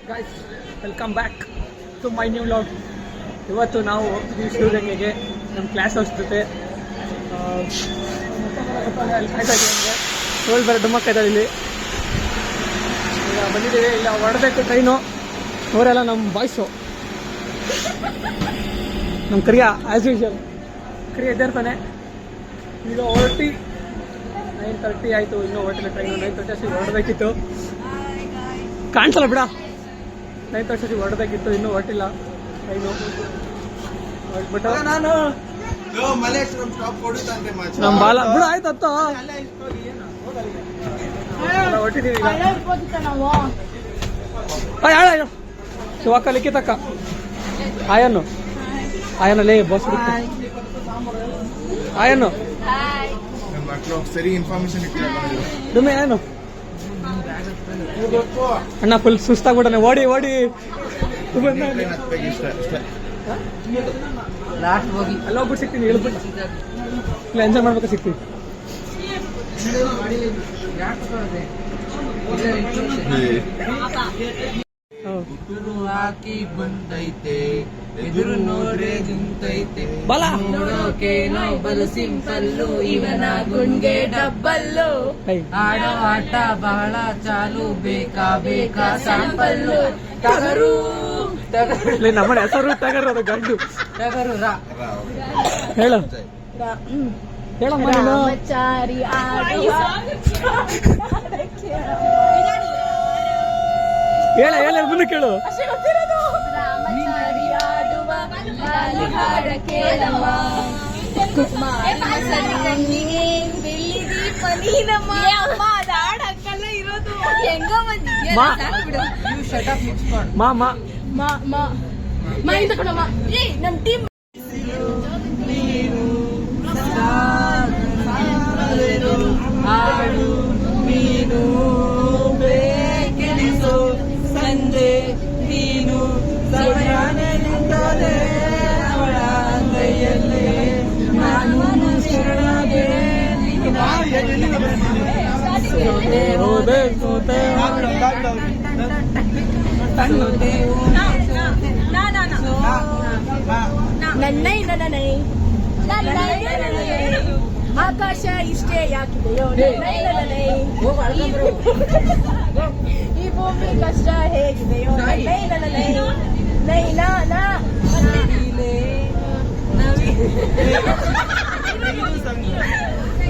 Guys welcome back to my new vlog. ಇವತ್ತು ನಾವು ಹೋಗ್ತಿದ್ದೀವಿ ಶಿವಗಂಗೆಗೆ ನಮ್ಮ ಕ್ಲಾಸ್ ಅವ್ರ ಜೊತೆ. ಅಲ್ಲಿ ಕಾಯ್ತಾ ಇದ್ದೀವಿ ನಮಗೆ ಟೋಲ್ ಬೇರೆ ಡುಮ್ಮಕ್ಕ ಇದ್ದಾರೆ ಇಲ್ಲಿ. ಈಗ ಬಂದಿದ್ದೀವಿ, ಇಲ್ಲ ಹೊರಡಬೇಕು ಟ್ರೈನು. ಅವರೆಲ್ಲ ನಮ್ಮ ಬಾಯ್ಸು, ನಮ್ಮ ಕರಿಯ ಆ್ಯಸ್ ಯೂಶುವಲ್ ಕರಿಯ ಎದ್ದಿರ್ತಾನೆ. ಈಗ 9:30 ಆಯಿತು, ಇನ್ನೂ ಹೊರಟಿಲ್ಲ ಟ್ರೈನು. 9:30 ಹೊರಡಬೇಕಿತ್ತು, ಕಾಣಿಸಲ್ಲ ಬಿಡ. 9:30 ಹೊರಡಬೇಕಿತ್ತು, ಇನ್ನೂ ಹೊರಟಿಲ್ಲ ಟ್ರೈನು. ಹೊರಟ್ಬಿಟ್ಟು ನಾನು ನಮ್ಮ ಬಾಲ ಬಿಡ ಆಯ್ತು ಹತ್ತು ಹೊರಟಿದ್ದೀವಿ ಈಗ. ಶಿವಕ್ಕ ಲಿಖಿತಕ್ಕ ಆಯನ್ನು ಆಯನಲ್ಲೇ ಬಸ್ ಆಯನ್ನು ಸರಿ ಇನ್ಫಾರ್ಮೇಶನ್ ಡುಮ್ಮೆ ಏನು ಅಣ್ಣ ಫುಲ್ ಸುಸ್ತಾಗ್ಬಿಟ್ಟಾನೆ. ಓಡಿ ಓಡಿ ಅಲ್ಲಿ ಹೋಗ್ಬಿಟ್ಟು ಸಿಗ್ತೀನಿ, ಹೇಳ್ಬಿಟ್ಟು ಇಲ್ಲ ಎಂಜಾಯ್ ಮಾಡ್ಬೇಕು, ಸಿಗ್ತೀವಿ. ಹಾಕಿ ಬಂದೈತೆ ಎದುರು ನೋಡ್ರೆ ನಿಂತೈತೆ ನೋಡೋಕೆ ನೋಬಲು ಸಿಂಪಲ್ಲು ಇವನ ಗುಂಡ್ಗೆ ಡಬ್ಬಲ್ಲು ಆಡೋ ಆಟ ಬಹಳ ಚಾಲು ಬೇಕಾ ಬೇಕಾ ಸ್ಯಾಂಪಲ್ಲು ಟಗರು ನಮ್ಮ ಹೆಸರು ಟಗರ್, ಅದು ಗಂಡು ಟಗರು ಹೇಳು ಹೇಳಮ್ಮ ನೀನು. ಹೇಳ ಹೇಳ ಮುಂದೆ ಕೇಳು. ಆಡು ಮೀನು ಬೇಕೆನಿಸು ಸಂಜೆ ನೀನು ಸಮಯಾನೆ ನಿಂತದೆ ಅವಳ ಕೈಯಲ್ಲೇ ನಾನು ಶರಣಾಗೆ ಆಕಾಶ ಇಷ್ಟೇ ಯಾಕಿದೆಯೋ ಈ ಭೂಮಿ ಕಷ್ಟ ಹೇಗಿದೆಯೋ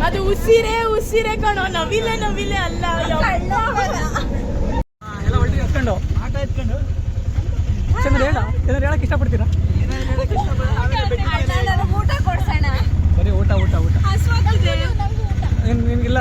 ಅದು ಉಸಿರೇ ಉಸಿರೇ ಕಣೋ, ನವಿಲೆ ನವಿಲೆ ಅಲ್ಲ. ಎಲ್ಲ ಒಟ್ಟಿಗೆ ಎತ್ಕೊಂಡು ಆಟ ಎತ್ಕೊಂಡು ಚಂದ್ರ ಹೇಳ ಏನಾರು ಹೇಳಕ್ ಇಷ್ಟಪಡ್ತೀರಾ? ಊಟ ಕೊಡ್ಸೋಣ, ಬರೀ ಊಟ ಊಟ ಊಟ ನಿನ್ಗಿಲ್ಲ.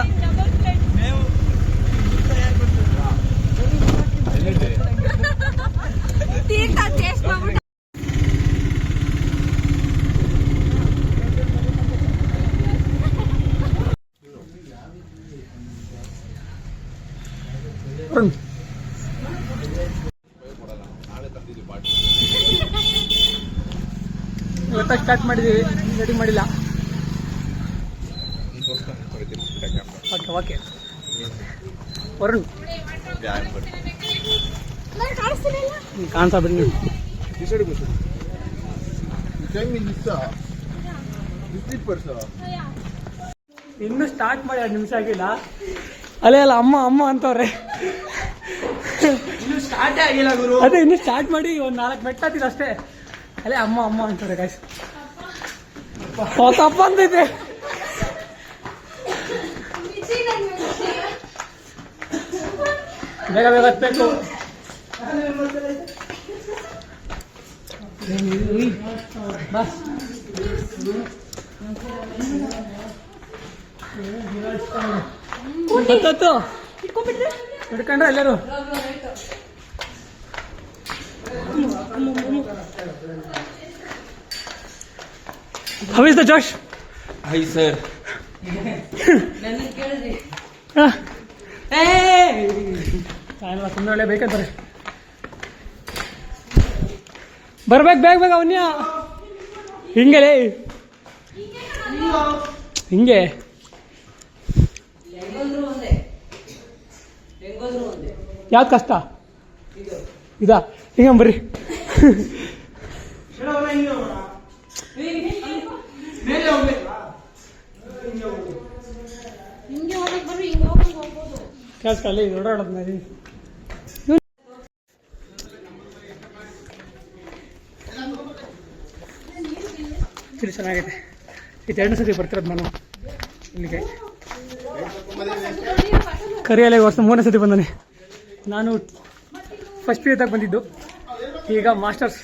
ಇವತ್ತ ಸ್ಟಾರ್ಟ್ ಮಾಡಿದ್ದೀವಿ, ರೆಡಿ ಮಾಡಿಲ್ಲ. ಓಕೆ ಓಕೆ ವರುಣ್ ಕಾಣಿಸ ಬಿಡಿ ನೀವು. ಇನ್ನು ಸ್ಟಾರ್ಟ್ ಮಾಡಿ 2 ನಿಮಿಷ ಆಗಿಲ್ಲ. ಅಲ್ಲೇ ಅಲ್ಲ ಅಮ್ಮ ಅಮ್ಮ ಅಂತವ್ರೆ. ಇನ್ನು ಸ್ಟಾರ್ಟ್ ಆಗಿಲ್ಲ ಗುರು. ಅದೇ ಇನ್ನು ಸ್ಟಾರ್ಟ್ ಮಾಡಿ ಒಂದು 4 ಮೆಟ್ಟ ಹತ್ತಿರ ಅಷ್ಟೇ. ಅಲ್ಲೇ ಅಮ್ಮ ಅಮ್ಮ ಅಂತಾರೆ ಗಾಯ್ಸ್. ತಪ್ಪ ಅಂತೈತೆ. ಬೇಗ ಬೇಗ ಹತ್ಬೇಕು. ಬಸ್ ಹತ್ತು ಹಿಡ್ಕೊಂಡ್ರೆ ಎಲ್ಲರೂ. How is the Josh? Hi sir. ಸುಮ್ಮನೆ ಒಳ್ಳೆ ಬೇಕಂತಾರೆ. ಬರ್ಬೇಕು ಬೇಗ ಬೇಗ ಅವನ್ಯ ಹಿಂಗೆ ಹಿಂಗೆ ಯಾವ್ದು ಕಷ್ಟ? ಇದಾ ಹಿಂಗ ಬರ್ರಿ. ಕೇಳಿಸ್ಕೊಳ್ಳಿ ಓಡಾಡೋದು ಮಾಡಿ ಚೆನ್ನಾಗೈತೆ. ಇದು 2 ಸತಿ ಬರ್ತಿರೋದು ನಾನು ಇಲ್ಲಿಗೆ. ಕರಿಯಲ್ಲಿಗೆ ವರ್ಷ 3ನೇ ಸತಿ ಬಂದಾನೆ. ನಾನು ಫಸ್ಟ್ ಇಯರ್ ತಗ ಬಂದಿದ್ದು, ಈಗ ಮಾಸ್ಟರ್ಸ್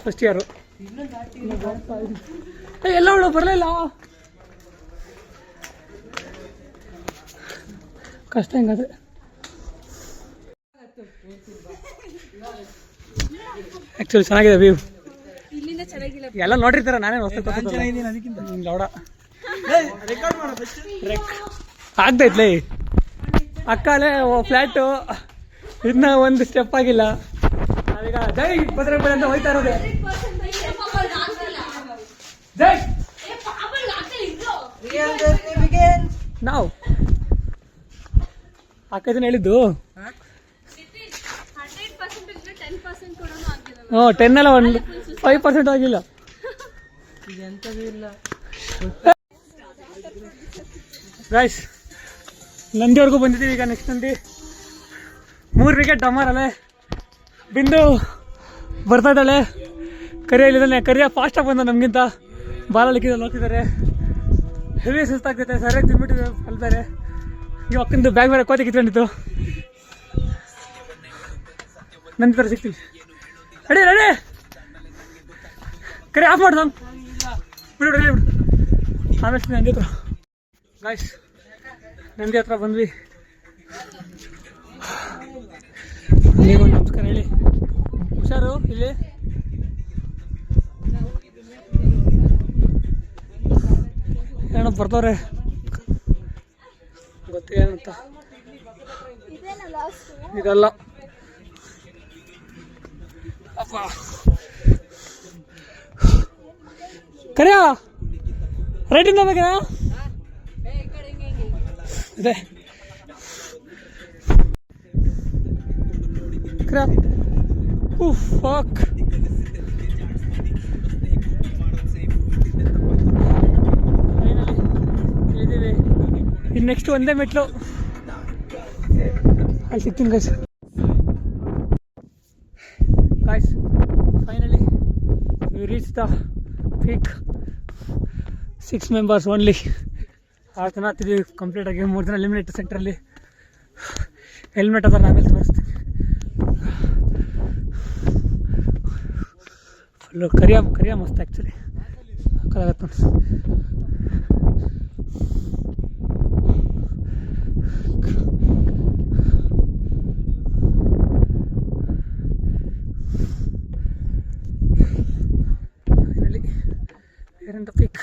ಫಸ್ಟ್ ಇಯರು. ಎಲ್ಲ ಅವಳು ಬರಲಿಲ್ಲ, ಕಷ್ಟ ಹೆಂಗಾದ್ರೆ. ಆ್ಯಕ್ಚುಲಿ ಚೆನ್ನಾಗಿದೆ ವ್ಯೂ, ಎಲ್ಲ ನೋಡಿರ್ತಾರ. ನಾನೇನು ಹೊಸ ಲೌಡ ಆಗ್ತೈತ್ಲೇ ಅಕ್ಕಲೇ ಫ್ಲ್ಯಾಟು ಇದನ್ನ ಒಂದು ಸ್ಟೆಪ್ ಆಗಿಲ್ಲ. ನಾವೀಗ ಜೈ ಭದ್ರಪಡೆ ಅಂತ ಹೋಯ್ತಾ ಇರೋದೆ. ಜೈ ನಾವು ಅಕ್ಕದನ್ನ ಹೇಳಿದ್ದು. 10 ಅಲ್ಲ, 5% ಆಗಿಲ್ಲ. ಗೈಸ್ ನಂದಿವರೆಗೂ ಬಂದಿದ್ದೀವಿ. ಈಗ ನೆಕ್ಸ್ಟ್ ನಂದಿ 3 ವಿಕೆಟ್ ಡಮಾರಲ್ಲೇ ಬಿಂದು ಬರ್ತಾ ಇದ್ದಾಳೆ. ಕರಿಯಲ್ಲಿದ್ದಾನೆ. ಕರಿಯ ಫಾಸ್ಟಾಗಿ ಬಂದ ನಮಗಿಂತ. ಬಾಲಲ್ಲಿಕ್ಕಿದಲ್ಲಿ ಹೋಗ್ತಿದ್ದಾರೆ. ಹೆವಿ ಸುಸ್ತಾಗ್ತೈತೆ. ಸರಿಯಾಗಿ ತಿಂದ್ಬಿಟ್ಟು ಕಲ್ತಾರೆ. ಇವು ಅಕ್ಕಂದು ಬ್ಯಾಗ್ ಬೇರೆ ಕೋತಿ ಕಿತ್ಕೊಂಡಿತ್ತು. ನಂತರ ಸಿಗ್ತೀವಿ. ರೆಡಿ ರೆಡಿ ಕರಿ ಆಫ್ ಮಾಡ್ದ ಬಿಡು ರೆಡಿ ಬಿಡು. ಆಮೇಲೆ ನಂದಿ ಹತ್ರ ಗಾಯ್ಸ್ ನಂದಿ ಹತ್ರ ಬಂದ್ವಿ. ನೀವು ನಮಸ್ಕಾರ ಹೇಳಿ. ಹುಷಾರು ಇಲ್ಲಿ. ಏನೋ ಬರ್ತವ್ರೆ ಗೊತ್ತೇನಂತ. ಇದಲ್ಲ ಅಪ್ಪ ಕರಿಯ ರೈಟಿಂದ ಬೇಕೇನಾ ಇದೆ ಫಾಕ್. ಇಲ್ಲಿದ್ದೀವಿ. ಇನ್ನು ನೆಕ್ಸ್ಟ್ ಒಂದೇ ಮೆಟ್ಲು ಅಲ್ಲಿ ಸಿಗ್ತೀನಿ guys. Guys finally we reach the peak. 6 members only. 6 ಜನ ಹತ್ತಿದ್ದೀವಿ ಕಂಪ್ಲೀಟಾಗಿ. 3 ಜನ ಎಲಿಮಿನೇಟರ್ ಸೆಂಟ್ರಲ್ಲಿ. ಹೆಲ್ಮೆಟ್ ಅದನ್ನು ಆಮೇಲೆ ತೋರಿಸ್ತೀನಿ. ಫುಲ್ಲು ಕರಿಯ ಮಸ್ತ್ ಆ್ಯಕ್ಚುಲಿ. ಹಾಕೋದಾಗತ್ತೆ ನೋಡಿ. Finally we're in the peak.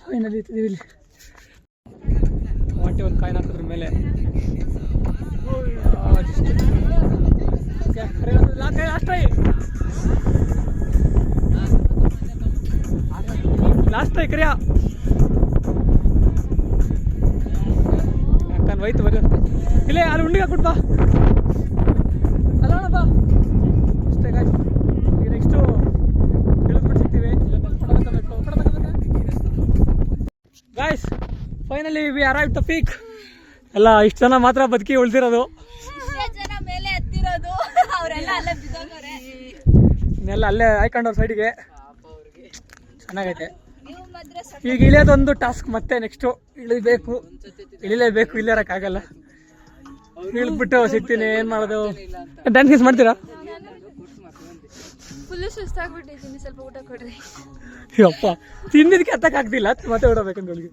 Finally ಇದ್ದೀವಿ ಇಲ್ಲಿ. ಹೊಟ್ಟೆ ಒಂದು ಕಾಯಿನ ಹಾಕಿದ್ರ ಮೇಲೆ ಲಾಸ್ಟ್ ಟೈ ಕರಿಯ ಯಾಕಂದ್ರೆ ಹೋಯ್ತು ಬರೀ ಇಲ್ಲೇ ಅಲ್ಲಿ ಉಂಡಿಗೆ ಹಾಕ್ಬಿಟ್ಟು ಬಾ. ಅಲ್ಲ ಬಾ ಅಷ್ಟೇ ಗಾಯ್ಸ್. ಈಗ ನೆಕ್ಸ್ಟು ಇಳಿದ್ಬಿಟ್ಟು ಸಿಗ್ತೀವಿ. Guys finally we arrived the peak. ಎಲ್ಲ ಇಷ್ಟು ಜನ ಮಾತ್ರ ಬದುಕಿ ಉಳಿದಿರೋದು. ಇನ್ನೆಲ್ಲ ಅಲ್ಲೇ ಹಾಕೊಂಡವ್ರ ಸೈಡಿಗೆ. ಚೆನ್ನಾಗೈತೆ. ಈಗ ಇಳಿಯೋದೊಂದು ಟಾಸ್ಕ್. ಮತ್ತೆ ನೆಕ್ಸ್ಟು ಇಳಿಲೇಬೇಕು. ಇಲ್ಲೇ ಇರೋಕ್ಕಾಗಲ್ಲ. ಇಳಿದ್ಬಿಟ್ಟು ಸಿಗ್ತೀನಿ. ಏನು ಮಾಡೋದು? ಡ್ಯಾನ್ಸ್ ಗೀಸ್ ಮಾಡ್ತೀರಾ? ಫುಲ್ಲು ಸುಸ್ತಾಗ್ಬಿಟ್ಟಿದ್ದೀನಿ, ಸ್ವಲ್ಪ ಊಟ ಕೊಡ್ರಿ. ಅಪ್ಪ ತಿಂದಿದ್ದಕ್ಕೆ ಹತ್ತಕ್ಕಾಗ್ತಿಲ್ಲ, ಮತ್ತೆ ಓಡಬೇಕಂತ ಹೋಗಿ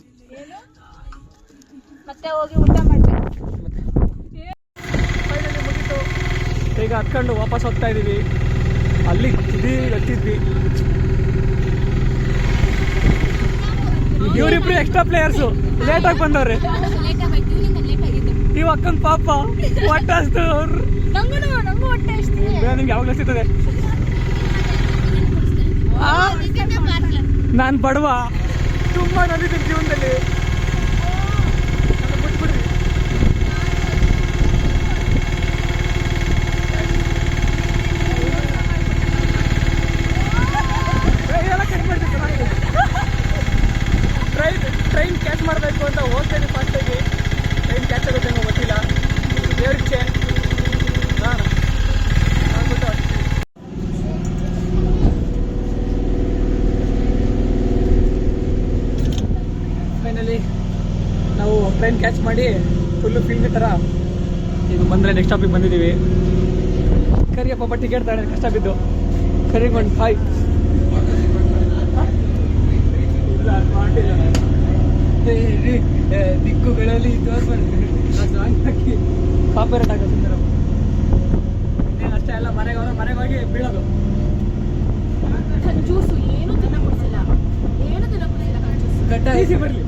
ಮತ್ತೆ ಹೋಗಿ ಊಟ ಮಾಡ್ಬೇಕು. ಫೈನಲಿ ಮುಗೀತು. ಈಗ ಹತ್ಕೊಂಡು ವಾಪಸ್ ಹೋಗ್ತಾ ಇದ್ದೀವಿ. ಅಲ್ಲಿ ಹತ್ತಿದ್ವಿ. ಇವರಿಬ್ರು ಎಕ್ಸ್ಟ್ರಾ ಪ್ಲೇಯರ್ಸು ಲೇಟಾಗಿ ಬಂದವ್ರೆ. ಅಯ್ಯೋ ಅಕ್ಕಂಗ್ ಪಾಪ ಹೊಟ್ಟೆ ಹಸ್ದು ಅವ್ರು ನಂಗೂ ಹೊಟ್ಟೆ ಇಷ್ಟಿದೆ. ನಿಮ್ಗೆ ಯಾವಾಗಲೂ ಸಿಗ್ತದೆ. ನಾನು ಬಡವ ತುಂಬಾ ನದಿದ್ದೀನಿ ಜೀವನದಲ್ಲಿ. ನನ್ನ ಬಿಟ್ಬಿಡ್ರಿ. ಎಲ್ಲ ಕಟ್ ಮಾಡ್ತೀನಿ ಚೆನ್ನಾಗಿದೆ. ಟ್ರೈನ್ ಕ್ಯಾಚ್ ಮಾಡಬೇಕು ಅಂತ ಹೋಗ್ತೇನೆ ಫಾಸ್ಟಾಗಿ. ಟ್ರೈನ್ ಕ್ಯಾಚ್ ಆಗುತ್ತೆ ಏನೋ ಗೊತ್ತಿಲ್ಲ, ದೇವ್ರಿಗೆ ಹಾಂ ಆಗ್ಬಿಟ್ಟು ಫೈನಲಿ ನಾವು ಟ್ರೈನ್ ಕ್ಯಾಚ್ ಮಾಡಿ ಫುಲ್ಲು ಫೀಲ್ಡ್ ಥರ ಈಗ ಬಂದರೆ ನೆಕ್ಸ್ಟ್ ಸ್ಟಾಪಿಗೆ ಬಂದಿದ್ದೀವಿ. ಕರಿಯ ಪಾಪ ಟಿಕೆಟ್ ತಗೊಂಡು ಕಷ್ಟ ಬಿದ್ದು ಕರಿಗೊಂಡು ಹಾಯ್ ದಿಕ್ಕುಗಳಲ್ಲಿ ಕಾಪರೇಟ್ ಆಗೋದು ಇನ್ನೇನು ಅಷ್ಟೇ ಅಲ್ಲ. ಮನೆಗೆ ಹೋಗಿ ಬೀಳೋದು. ಕಂಜೂಸು ಏನು ತಿನ್ನಕೊಡ್ಸಿಲ್ಲ, ಕಂಜೂಸು. ಈಸಿ ಬರಲಿ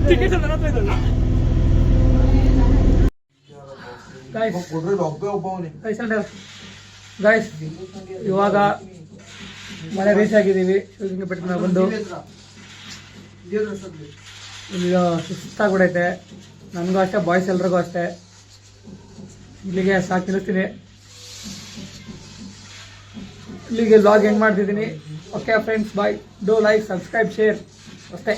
ಟಿಕೆಟ್ ನನ್ನ ಹತ್ರ ಇದ್ದಲ್ಲ. ಗಾಯ್ಸ್ ಇವಾಗ ಮನೆ ರೀಚ್ ಆಗಿದ್ದೀವಿ. ಶಿವಲಿಂಗ ಬೆಟ್ಟದ ಬಂದು ಈಗ ಸುಸ್ತಾಗ್ಬಿಡೈತೆ. ನನಗೂ ಅಷ್ಟೇ, ಬಾಯ್ಸ್ ಎಲ್ರಿಗೂ ಅಷ್ಟೇ. ಇಲ್ಲಿಗೆ ಸಾಕು ನಿಲ್ಲಿಸ್ತೀನಿ. ಇಲ್ಲಿಗೆ ವ್ಲಾಗ್ ಎಂಡ್ ಮಾಡ್ತಿದ್ದೀನಿ. Okay friends, bye. Do like, subscribe, share ಅಷ್ಟೇ.